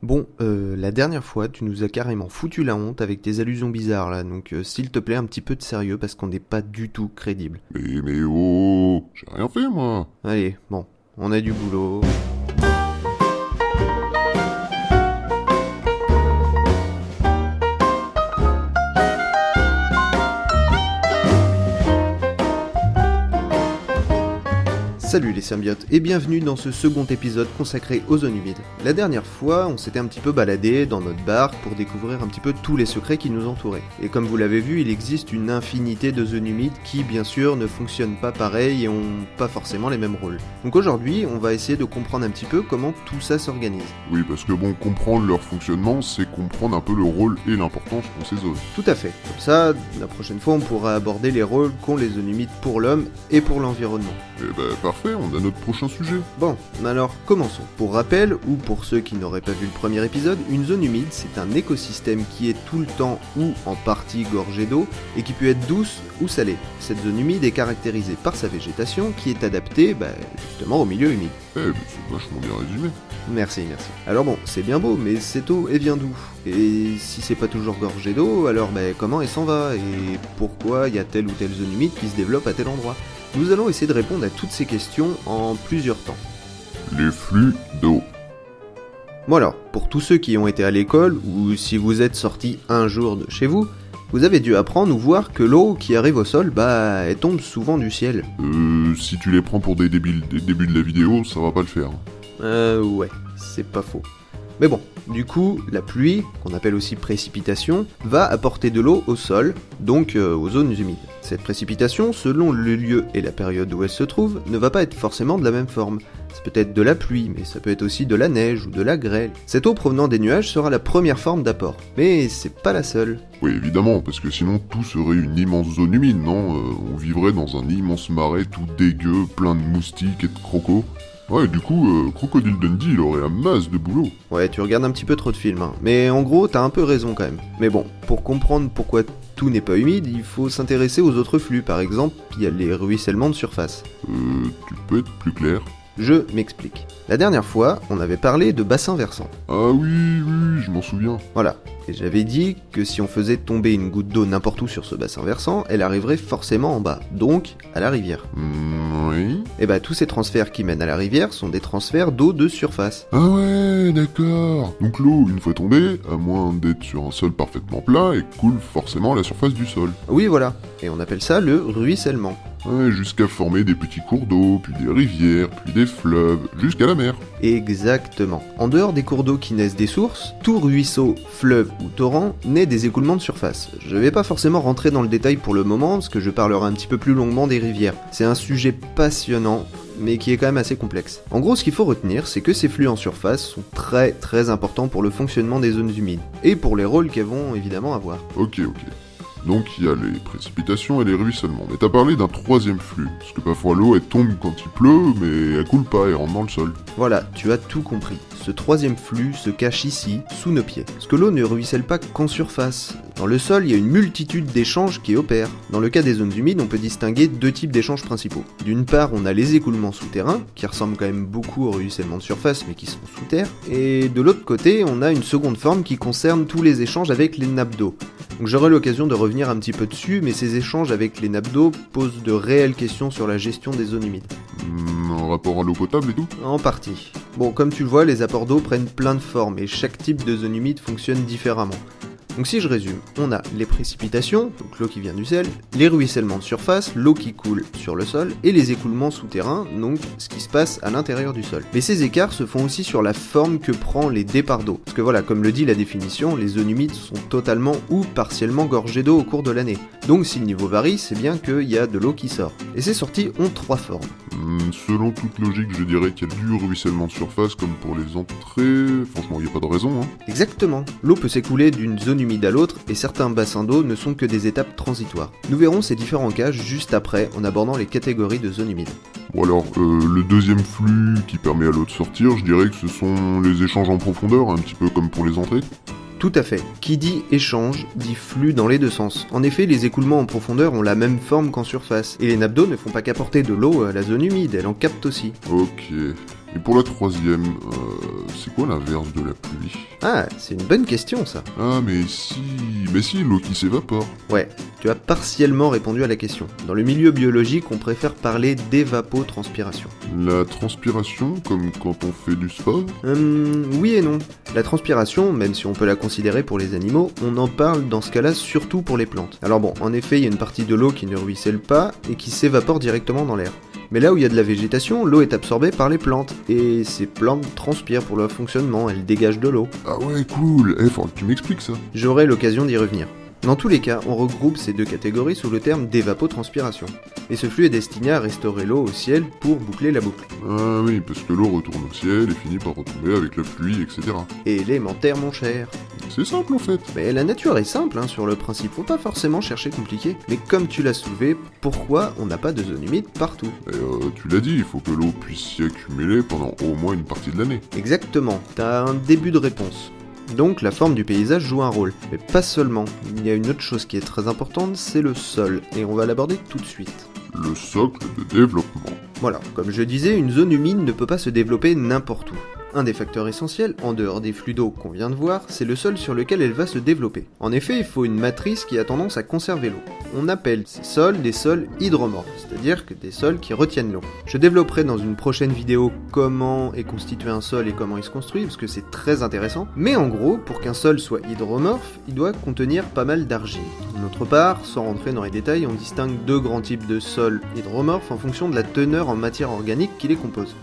Bon, la dernière fois, tu nous as carrément foutu la honte avec tes allusions bizarres là, donc s'il te plaît, un petit peu de sérieux parce qu'on n'est pas du tout crédible. Mais oh, j'ai rien fait moi. Allez, bon, on a du boulot. Salut les symbiotes et bienvenue dans ce second épisode consacré aux zones humides. La dernière fois, on s'était un petit peu baladé dans notre barque pour découvrir un petit peu tous les secrets qui nous entouraient. Et comme vous l'avez vu, il existe une infinité de zones humides qui, bien sûr, ne fonctionnent pas pareil et ont pas forcément les mêmes rôles. Donc aujourd'hui, on va essayer de comprendre un petit peu comment tout ça s'organise. Oui, parce que bon, comprendre leur fonctionnement, c'est comprendre un peu le rôle et l'importance qu'ont ces zones. Tout à fait. Comme ça, la prochaine fois, on pourra aborder les rôles qu'ont les zones humides pour l'homme et pour l'environnement. Eh ben parfait, on a notre prochain sujet. Bon, alors commençons. Pour rappel, ou pour ceux qui n'auraient pas vu le premier épisode, une zone humide, c'est un écosystème qui est tout le temps ou en partie gorgé d'eau et qui peut être douce ou salée. Cette zone humide est caractérisée par sa végétation qui est adaptée justement au milieu humide. Eh ben c'est vachement bien résumé. Merci. Alors bon, c'est bien beau, mais cette eau, elle vient d'où? Et si c'est pas toujours gorgé d'eau, alors comment elle s'en va? Et pourquoi il y a telle ou telle zone humide qui se développe à tel endroit? Nous allons essayer de répondre à toutes ces questions en plusieurs temps. Les flux d'eau. Bon alors, pour tous ceux qui ont été à l'école, ou si vous êtes sortis un jour de chez vous, vous avez dû apprendre ou voir que l'eau qui arrive au sol, elle tombe souvent du ciel. Si tu les prends pour des débiles dès le début de la vidéo, ça va pas le faire. Ouais, c'est pas faux. Mais bon, du coup, la pluie, qu'on appelle aussi précipitation, va apporter de l'eau au sol, donc aux zones humides. Cette précipitation, selon le lieu et la période où elle se trouve, ne va pas être forcément de la même forme. Ça peut être de la pluie, mais ça peut être aussi de la neige ou de la grêle. Cette eau provenant des nuages sera la première forme d'apport, mais c'est pas la seule. Oui, évidemment, parce que sinon tout serait une immense zone humide, non On vivrait dans un immense marais tout dégueu, plein de moustiques et de crocos. Ouais, du coup, Crocodile Dundee, il aurait un masse de boulot. Ouais, tu regardes un petit peu trop de films, hein. Mais en gros, t'as un peu raison quand même. Mais bon, pour comprendre pourquoi tout n'est pas humide, il faut s'intéresser aux autres flux. Par exemple, il y a les ruissellements de surface. Tu peux être plus clair? Je m'explique. La dernière fois, on avait parlé de bassins versants. Ah oui, je m'en souviens. Voilà. Et j'avais dit que si on faisait tomber une goutte d'eau n'importe où sur ce bassin versant, elle arriverait forcément en bas, donc à la rivière. Oui. Et tous ces transferts qui mènent à la rivière sont des transferts d'eau de surface. Ah ouais, d'accord. Donc l'eau, une fois tombée, à moins d'être sur un sol parfaitement plat, elle coule forcément à la surface du sol. Oui, voilà. Et on appelle ça le ruissellement. Ouais, jusqu'à former des petits cours d'eau, puis des rivières, puis des fleuves, jusqu'à la mer. Exactement. En dehors des cours d'eau qui naissent des sources, tout ruisseau, fleuve ou torrent naît des écoulements de surface. Je vais pas forcément rentrer dans le détail pour le moment, parce que je parlerai un petit peu plus longuement des rivières. C'est un sujet passionnant, mais qui est quand même assez complexe. En gros, ce qu'il faut retenir, c'est que ces flux en surface sont très importants pour le fonctionnement des zones humides, et pour les rôles qu'elles vont évidemment avoir. Ok. Donc il y a les précipitations et les ruissellements. Mais t'as parlé d'un troisième flux, parce que parfois l'eau elle tombe quand il pleut, mais elle coule pas et rentre dans le sol. Voilà, tu as tout compris. Ce troisième flux se cache ici, sous nos pieds. Parce que l'eau ne ruisselle pas qu'en surface. Dans le sol, il y a une multitude d'échanges qui opèrent. Dans le cas des zones humides, on peut distinguer deux types d'échanges principaux. D'une part, on a les écoulements souterrains, qui ressemblent quand même beaucoup au ruissellement de surface, mais qui sont sous terre. Et de l'autre côté, on a une seconde forme qui concerne tous les échanges avec les nappes d'eau. Donc j'aurai l'occasion de revenir un petit peu dessus, mais ces échanges avec les nappes d'eau posent de réelles questions sur la gestion des zones humides. En rapport à l'eau potable et tout? En partie. Bon, comme tu le vois, les apports d'eau prennent plein de formes et chaque type de zone humide fonctionne différemment. Donc si je résume, on a les précipitations, donc l'eau qui vient du ciel, les ruissellements de surface, l'eau qui coule sur le sol, et les écoulements souterrains, donc ce qui se passe à l'intérieur du sol. Mais ces écarts se font aussi sur la forme que prend les départs d'eau. Parce que voilà, comme le dit la définition, les zones humides sont totalement ou partiellement gorgées d'eau au cours de l'année. Donc si le niveau varie, c'est bien qu'il y a de l'eau qui sort. Et ces sorties ont trois formes. Selon toute logique, je dirais qu'il y a du ruissellement de surface comme pour les entrées. Franchement, il n'y a pas de raison, hein. Exactement. L'eau peut s'écouler d'une zone humide à l'autre et certains bassins d'eau ne sont que des étapes transitoires. Nous verrons ces différents cas juste après en abordant les catégories de zones humides. Bon alors, le deuxième flux qui permet à l'eau de sortir, je dirais que ce sont les échanges en profondeur, un petit peu comme pour les entrées. Tout à fait. Qui dit échange, dit flux dans les deux sens. En effet, les écoulements en profondeur ont la même forme qu'en surface, et les nappes d'eau ne font pas qu'apporter de l'eau à la zone humide, elles en captent aussi. Ok. Et pour la troisième, c'est quoi l'inverse de la pluie? Ah, c'est une bonne question ça. Ah mais si, l'eau qui s'évapore. Ouais, tu as partiellement répondu à la question. Dans le milieu biologique, on préfère parler d'évapotranspiration. La transpiration, comme quand on fait du sport? Oui et non. La transpiration, même si on peut la considérer pour les animaux, on en parle dans ce cas-là surtout pour les plantes. Alors bon, en effet, il y a une partie de l'eau qui ne ruisselle pas et qui s'évapore directement dans l'air. Mais là où il y a de la végétation, l'eau est absorbée par les plantes, et ces plantes transpirent pour leur fonctionnement, elles dégagent de l'eau. Ah ouais, cool. Faut que tu m'expliques ça. J'aurai l'occasion d'y revenir. Dans tous les cas, on regroupe ces deux catégories sous le terme d'évapotranspiration. Et ce flux est destiné à restaurer l'eau au ciel pour boucler la boucle. Ah oui, parce que l'eau retourne au ciel et finit par retomber avec la pluie, etc. Élémentaire, mon cher. C'est simple en fait. Mais la nature est simple sur le principe, faut pas forcément chercher compliqué. Mais comme tu l'as soulevé, pourquoi on n'a pas de zone humide partout? Et tu l'as dit, il faut que l'eau puisse s'y accumuler pendant au moins une partie de l'année. Exactement, t'as un début de réponse. Donc la forme du paysage joue un rôle, mais pas seulement. Il y a une autre chose qui est très importante, c'est le sol, et on va l'aborder tout de suite. Le socle de développement. Voilà, comme je disais, une zone humide ne peut pas se développer n'importe où. Un des facteurs essentiels, en dehors des flux d'eau qu'on vient de voir, c'est le sol sur lequel elle va se développer. En effet, il faut une matrice qui a tendance à conserver l'eau. On appelle ces sols des sols hydromorphes, c'est-à-dire que des sols qui retiennent l'eau. Je développerai dans une prochaine vidéo comment est constitué un sol et comment il se construit, parce que c'est très intéressant. Mais en gros, pour qu'un sol soit hydromorphe, il doit contenir pas mal d'argile. D'autre part, sans rentrer dans les détails, on distingue deux grands types de sols hydromorphes en fonction de la teneur en matière organique qui les compose.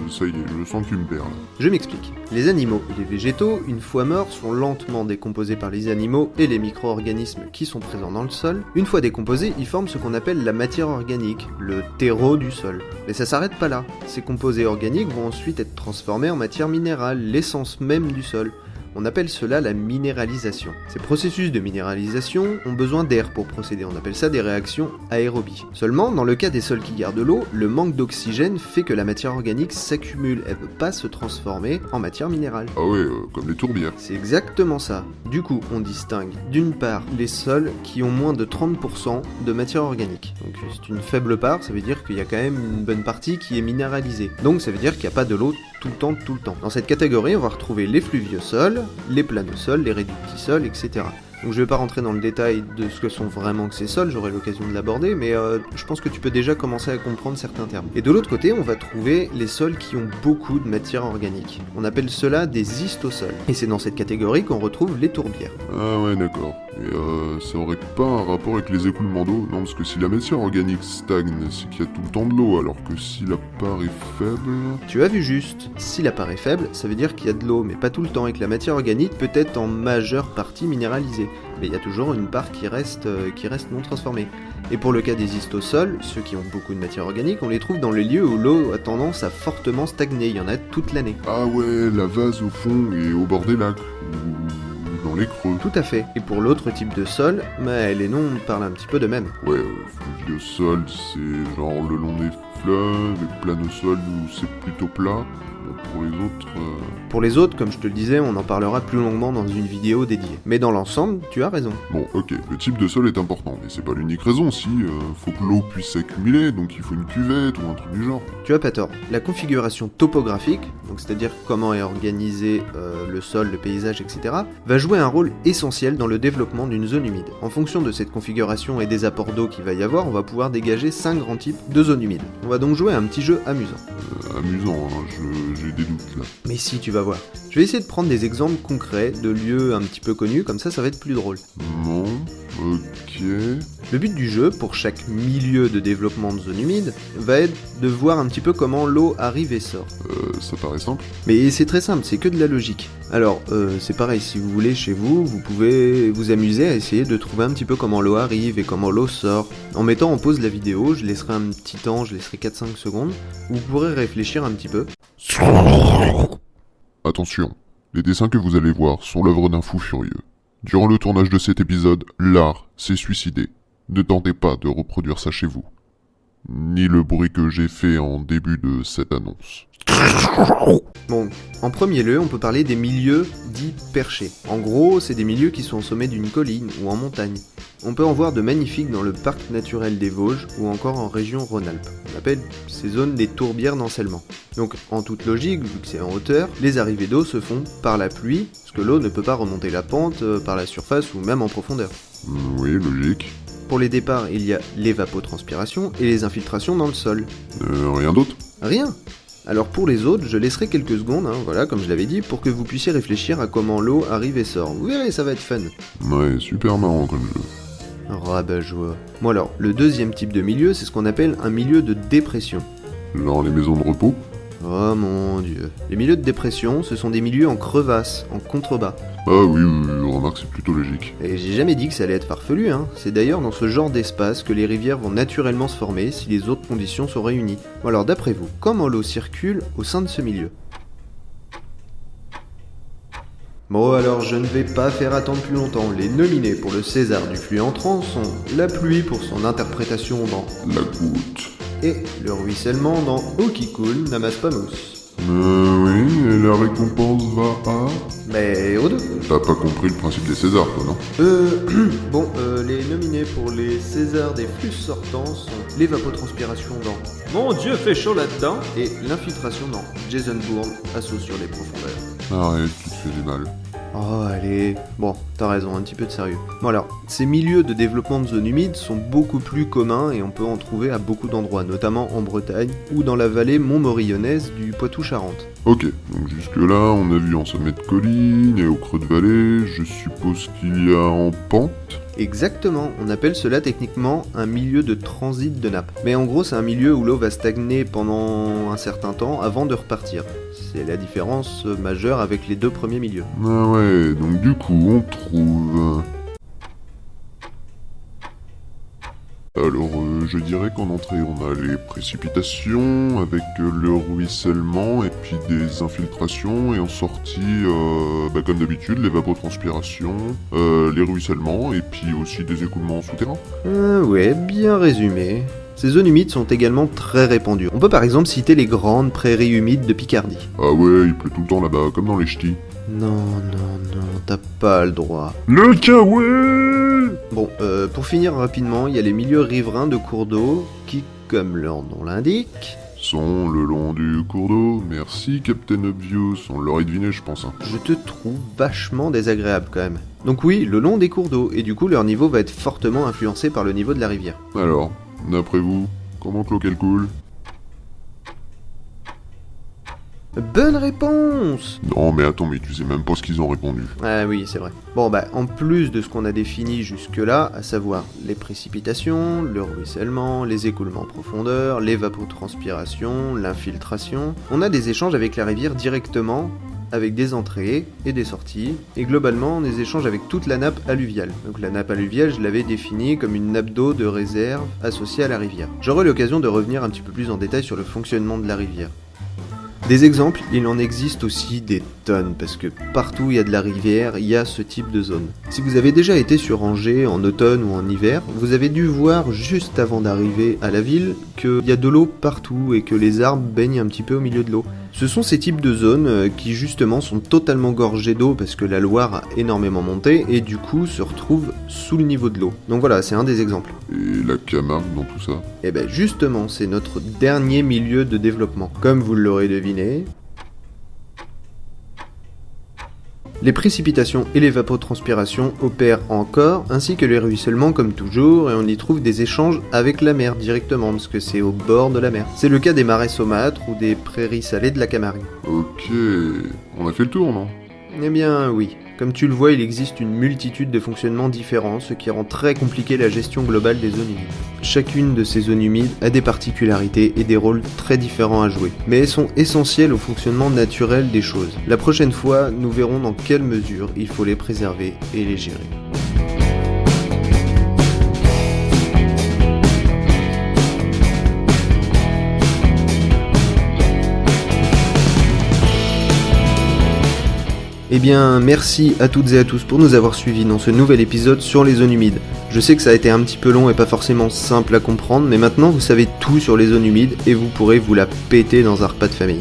Ça y est, je sens que tu me perds là. Je m'explique. Les animaux et les végétaux, une fois morts, sont lentement décomposés par les animaux et les micro-organismes qui sont présents dans le sol. Une fois décomposés, ils forment ce qu'on appelle la matière organique, le terreau du sol. Mais ça s'arrête pas là. Ces composés organiques vont ensuite être transformés en matière minérale, l'essence même du sol. On appelle cela la minéralisation. Ces processus de minéralisation ont besoin d'air pour procéder, on appelle ça des réactions aérobies. Seulement, dans le cas des sols qui gardent l'eau, le manque d'oxygène fait que la matière organique s'accumule, elle ne peut pas se transformer en matière minérale. Ah ouais, comme les tourbières. C'est exactement ça. Du coup, on distingue d'une part les sols qui ont moins de 30% de matière organique. Donc c'est une faible part, ça veut dire qu'il y a quand même une bonne partie qui est minéralisée. Donc ça veut dire qu'il n'y a pas de l'eau tout le temps. Dans cette catégorie, on va retrouver les fluviosols, les planosols, les réductisols, etc. Donc je vais pas rentrer dans le détail de ce que sont vraiment que ces sols, j'aurai l'occasion de l'aborder, mais je pense que tu peux déjà commencer à comprendre certains termes. Et de l'autre côté, on va trouver les sols qui ont beaucoup de matière organique. On appelle cela des histosols. Et c'est dans cette catégorie qu'on retrouve les tourbières. Ah ouais, d'accord. Et ça aurait pas un rapport avec les écoulements d'eau? Non, parce que si la matière organique stagne, c'est qu'il y a tout le temps de l'eau, alors que si la part est faible... Tu as vu juste. Si la part est faible, ça veut dire qu'il y a de l'eau, mais pas tout le temps, et que la matière organique peut être en majeure partie minéralisée. Mais il y a toujours une part qui reste non transformée. Et pour le cas des histosols, ceux qui ont beaucoup de matière organique, on les trouve dans les lieux où l'eau a tendance à fortement stagner, il y en a toute l'année. Ah ouais, la vase au fond et au bord des lacs, ou dans les creux. Tout à fait. Et pour l'autre type de sol, les noms parlent un petit peu de même. Ouais, fluviosol, c'est genre le long des fleuves, et planosol, où c'est plutôt plat. Pour les autres... Pour les autres, comme je te le disais, on en parlera plus longuement dans une vidéo dédiée. Mais dans l'ensemble, tu as raison. Bon, ok, le type de sol est important, mais c'est pas l'unique raison, si, faut que l'eau puisse s'accumuler, donc il faut une cuvette ou un truc du genre. Tu as pas tort. La configuration topographique, donc c'est-à-dire comment est organisé le sol, le paysage, etc., va jouer un rôle essentiel dans le développement d'une zone humide. En fonction de cette configuration et des apports d'eau qu'il va y avoir, on va pouvoir dégager 5 grands types de zones humides. On va donc jouer à un petit jeu amusant. Amusant, hein, j'ai des doutes là. Mais si, tu vas voir. Je vais essayer de prendre des exemples concrets de lieux un petit peu connus, comme ça va être plus drôle. Bon, ok... Le but du jeu, pour chaque milieu de développement de zone humide, va être de voir un petit peu comment l'eau arrive et sort. Ça paraît simple. Mais c'est très simple, c'est que de la logique. Alors, c'est pareil, si vous voulez, chez vous, vous pouvez vous amuser à essayer de trouver un petit peu comment l'eau arrive et comment l'eau sort. En mettant en pause la vidéo, je laisserai un petit temps, je laisserai 4-5 secondes, où vous pourrez réfléchir un petit peu. Attention, les dessins que vous allez voir sont l'œuvre d'un fou furieux. Durant le tournage de cet épisode, l'art s'est suicidé. Ne tentez pas de reproduire ça chez vous. ni le bruit que j'ai fait en début de cette annonce. Bon, en premier lieu, on peut parler des milieux dits perchés. En gros, c'est des milieux qui sont au sommet d'une colline ou en montagne. On peut en voir de magnifiques dans le parc naturel des Vosges ou encore en région Rhône-Alpes. On appelle ces zones des tourbières d'ensoleillement. Donc, en toute logique, vu que c'est en hauteur, les arrivées d'eau se font par la pluie, parce que l'eau ne peut pas remonter la pente par la surface ou même en profondeur. Oui, logique. Pour les départs, il y a l'évapotranspiration et les infiltrations dans le sol. Rien d'autre? Rien. Alors pour les autres, je laisserai quelques secondes, voilà, comme je l'avais dit, pour que vous puissiez réfléchir à comment l'eau arrive et sort. Vous verrez, ça va être fun. Ouais, super marrant comme jeu. Rabat-joie. Bon alors, le deuxième type de milieu, c'est ce qu'on appelle un milieu de dépression. Genre les maisons de repos? Oh mon dieu. Les milieux de dépression, ce sont des milieux en crevasse, en contrebas. Ah oui, remarque, c'est plutôt logique. Et j'ai jamais dit que ça allait être farfelu, C'est d'ailleurs dans ce genre d'espace que les rivières vont naturellement se former si les autres conditions sont réunies. Bon alors d'après vous, comment l'eau circule au sein de ce milieu? Bon alors je ne vais pas faire attendre plus longtemps. Les nominés pour le César du flux entrant sont La pluie pour son interprétation dans La goutte. et le ruissellement dans Eau qui coule n'amasse pas mousse. Oui, et la récompense va à... Mais aux deux. T'as pas compris le principe des Césars, toi, non? Les nominés pour les Césars des flux sortants sont l'évapotranspiration dans Mon Dieu fait chaud là-dedans et l'infiltration dans Jason Bourne, assaut sur les profondeurs. Arrête, tu te fais du mal. Oh allez, bon, t'as raison, un petit peu de sérieux. Bon alors, ces milieux de développement de zones humides sont beaucoup plus communs et on peut en trouver à beaucoup d'endroits, notamment en Bretagne ou dans la vallée montmorillonnaise du Poitou-Charentes. Ok, donc jusque-là, on a vu en sommet de colline et au creux de vallée, je suppose qu'il y a en pente? Exactement, on appelle cela techniquement un milieu de transit de nappe. Mais en gros, c'est un milieu où l'eau va stagner pendant un certain temps avant de repartir. C'est la différence majeure avec les deux premiers milieux. Ah ouais, donc du coup, on trouve... Alors, je dirais qu'en entrée, on a les précipitations, avec le ruissellement, et puis des infiltrations, et en sortie, comme d'habitude, l'évapotranspiration, les ruissellements, et puis aussi des écoulements souterrains. Ouais, bien résumé. Ces zones humides sont également très répandues. On peut par exemple citer les grandes prairies humides de Picardie. Ah ouais, il pleut tout le temps là-bas, comme dans les ch'tis. Non, t'as pas le droit. Le Kawaii! Bon, pour finir rapidement, il y a les milieux riverains de cours d'eau qui, comme leur nom l'indique, sont le long du cours d'eau. Merci, Captain Obvious. On l'aurait deviné, je pense. Je te trouve vachement désagréable quand même. Donc oui, le long des cours d'eau, et du coup leur niveau va être fortement influencé par le niveau de la rivière. Alors, d'après vous, comment que l'eau qu'elle coule? Bonne réponse! Non mais attends, mais tu sais même pas ce qu'ils ont répondu. Ah oui, c'est vrai. Bon en plus de ce qu'on a défini jusque-là, à savoir les précipitations, le ruissellement, les écoulements en profondeur, l'évapotranspiration, l'infiltration, on a des échanges avec la rivière directement, avec des entrées et des sorties, et globalement des échanges avec toute la nappe alluviale. Donc la nappe alluviale, je l'avais définie comme une nappe d'eau de réserve associée à la rivière. J'aurai l'occasion de revenir un petit peu plus en détail sur le fonctionnement de la rivière. Des exemples, il en existe aussi des tonnes, parce que partout où il y a de la rivière, il y a ce type de zone. Si vous avez déjà été sur Angers en automne ou en hiver, vous avez dû voir juste avant d'arriver à la ville qu'il y a de l'eau partout et que les arbres baignent un petit peu au milieu de l'eau. Ce sont ces types de zones qui justement sont totalement gorgées d'eau parce que la Loire a énormément monté et du coup se retrouvent sous le niveau de l'eau. Donc voilà, c'est un des exemples. Et la Camargue dans tout ça? Et ben justement, c'est notre dernier milieu de développement. Comme vous l'aurez deviné, les précipitations et l'évapotranspiration opèrent encore, ainsi que les ruissellements comme toujours, et on y trouve des échanges avec la mer directement, parce que c'est au bord de la mer. C'est le cas des marais saumâtres ou des prairies salées de la Camargue. Ok, on a fait le tour, non? Eh bien oui. Comme tu le vois, il existe une multitude de fonctionnements différents, ce qui rend très compliqué la gestion globale des zones humides. Chacune de ces zones humides a des particularités et des rôles très différents à jouer, mais elles sont essentielles au fonctionnement naturel des choses. La prochaine fois, nous verrons dans quelle mesure il faut les préserver et les gérer. Eh bien, merci à toutes et à tous pour nous avoir suivis dans ce nouvel épisode sur les zones humides. Je sais que ça a été un petit peu long et pas forcément simple à comprendre, mais maintenant vous savez tout sur les zones humides et vous pourrez vous la péter dans un repas de famille.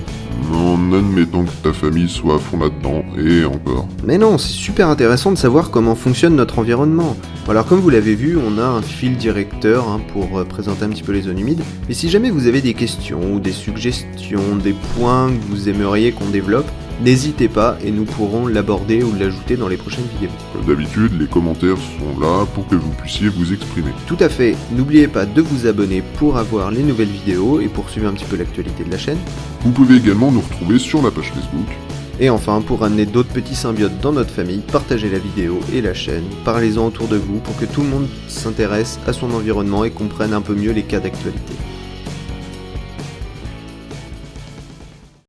En admettant que ta famille soit à fond là-dedans, et encore. Mais non, c'est super intéressant de savoir comment fonctionne notre environnement. Alors comme vous l'avez vu, on a un fil directeur pour présenter un petit peu les zones humides. Et si jamais vous avez des questions ou des suggestions, des points que vous aimeriez qu'on développe, n'hésitez pas et nous pourrons l'aborder ou l'ajouter dans les prochaines vidéos. Comme d'habitude, les commentaires sont là pour que vous puissiez vous exprimer. Tout à fait, n'oubliez pas de vous abonner pour avoir les nouvelles vidéos et pour suivre un petit peu l'actualité de la chaîne. Vous pouvez également nous retrouver sur la page Facebook. Et enfin, pour ramener d'autres petits symbiotes dans notre famille, partagez la vidéo et la chaîne, parlez-en autour de vous pour que tout le monde s'intéresse à son environnement et comprenne un peu mieux les cas d'actualité.